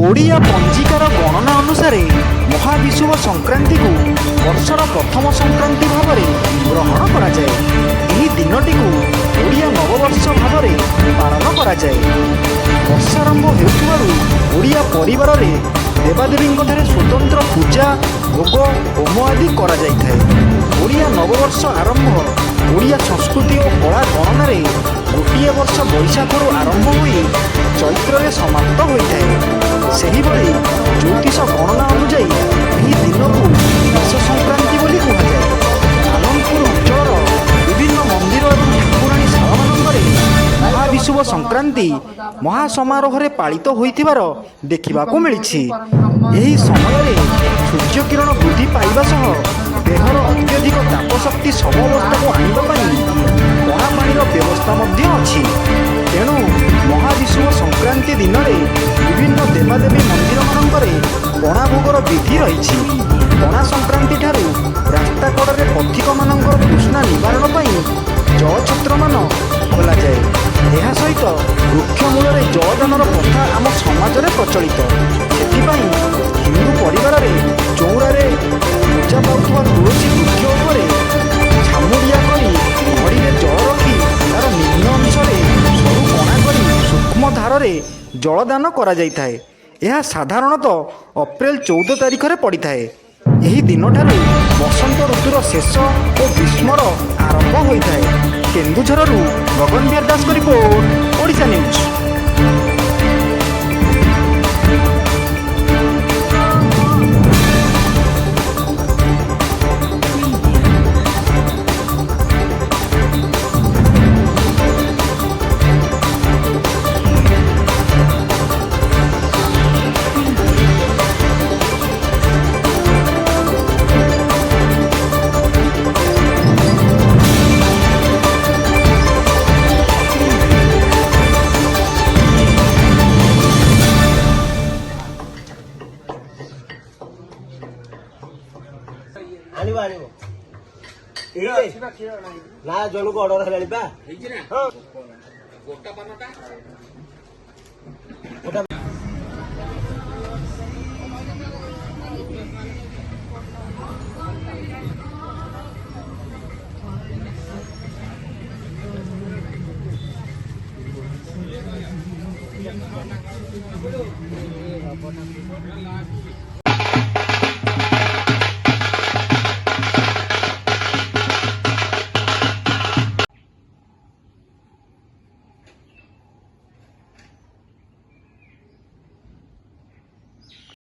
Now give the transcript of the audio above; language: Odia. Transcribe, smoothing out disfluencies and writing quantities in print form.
ଓଡ଼ିଆ ପଞ୍ଜିକାର ଗଣନା ଅନୁସାରେ ମହାବିଷୁବ ସଂକ୍ରାନ୍ତିକୁ ବର୍ଷର ପ୍ରଥମ ସଂକ୍ରାନ୍ତି ଭାବରେ ଗ୍ରହଣ କରାଯାଏ। ଏହି ଦିନଟିକୁ ଓଡ଼ିଆ ନବବର୍ଷ ଭାବରେ ପାଳନ କରାଯାଏ। ବର୍ଷାରମ୍ଭ ହେଉଥିବାରୁ ଓଡ଼ିଆ ପରିବାରରେ ଦେବାଦେବୀଙ୍କଠାରେ ସ୍ୱତନ୍ତ୍ର ପୂଜା, ଭୋଗ, ହୋମ ଆଦି କରାଯାଇଥାଏ। ଓଡ଼ିଆ ନବବର୍ଷ ଆରମ୍ଭ ଓଡ଼ିଆ ସଂସ୍କୃତି ଓ କଳା ଗଣନାରେ ଗୋଟିଏ ବର୍ଷ ବୈଶାଖରୁ ଆରମ୍ଭ ହୋଇ ଚୈତ୍ରରେ ସମାପ୍ତ ହୋଇଥାଏ। ସେହିଭଳି ଜ୍ୟୋତିଷ ଗଣନା ଅନୁଯାୟୀ ଏହି ଦିନକୁ ମେଷ ସଂକ୍ରାନ୍ତି ବୋଲି କୁହାଯାଏ। ଆନନ୍ଦପୁର ଅଞ୍ଚଳର ବିଭିନ୍ନ ମନ୍ଦିର ଏବଂ ଠାକୁରାଣୀ ଶାଳମାନଙ୍କରେ ମହାବିଷୁବ ସଂକ୍ରାନ୍ତି ମହାସମାରୋହରେ ପାଳିତ ହୋଇଥିବାର ଦେଖିବାକୁ ମିଳିଛି। ଏହି ସମୟରେ ସୂର୍ଯ୍ୟକିରଣ ବୃଦ୍ଧି ପାଇବା ସହ ଦେହର ଅତ୍ୟଧିକ ତାପଶକ୍ତି ସମ ଅବସ୍ଥାକୁ ଆଣିବା ପାଇଁ ପଣା ପାଣିର ବ୍ୟବସ୍ଥା ମଧ୍ୟ ଅଛି। ତେଣୁ ମହାବିଷୁବ ସଂକ୍ରାନ୍ତି ଦିନରେ ବିଭିନ୍ନ ଦେବାଦେବୀ ମନ୍ଦିରମାନଙ୍କରେ ପଣା ଭୋଗର ବିଧି ରହିଛି। ପଣା ସଂକ୍ରାନ୍ତି ଠାରୁ ରାସ୍ତା କଡ଼ରେ ପଥିକମାନଙ୍କର ତୃଷ୍ଣା ନିବାରଣ ପାଇଁ ଜଳଛତ୍ରମାନ ଖୋଲାଯାଏ। ଏହା ସହିତ ବୃକ୍ଷ ମୂଳରେ ଜଳଦାନର ପ୍ରଥା ଆମ ସମାଜରେ ପ୍ରଚଳିତ। ସେଥିପାଇଁ ହିନ୍ଦୁ ପରିବାରରେ ଚଉରାରେ ପୂଜା ପାଉଥିବା ତୁଳସୀ ବୃକ୍ଷ ଉପରେ ଛାମୁଡ଼ିଆ କରି ଘଡ଼ିରେ ଜଳ ରଖି ତାର ନିମ୍ନ ଅଂଶରେ ସରୁ କଣା କରି ସୂକ୍ଷ୍ମ ଧାରରେ ଜଳଦାନ କରାଯାଇଥାଏ। ଏହା ସାଧାରଣତଃ ଅପ୍ରେଲ 14 ତାରିଖରେ ପଡ଼ିଥାଏ। ଏହି ଦିନଠାରୁ ବସନ୍ତ ଋତୁର ଶେଷ ଓ ଗ୍ରୀଷ୍ମର ଆରମ୍ଭ ହୋଇଥାଏ। କେନ୍ଦୁଝରରୁ ଗଗନ ବିହାର ଦାସଙ୍କ ରିପୋର୍ଟ, ଓଡ଼ିଶା ନ୍ୟୁଜ୍। ଆଣିବ ଆଣିବ ନା ଜଣକୁ ଅର୍ଡର ହେଲାଣି ପା।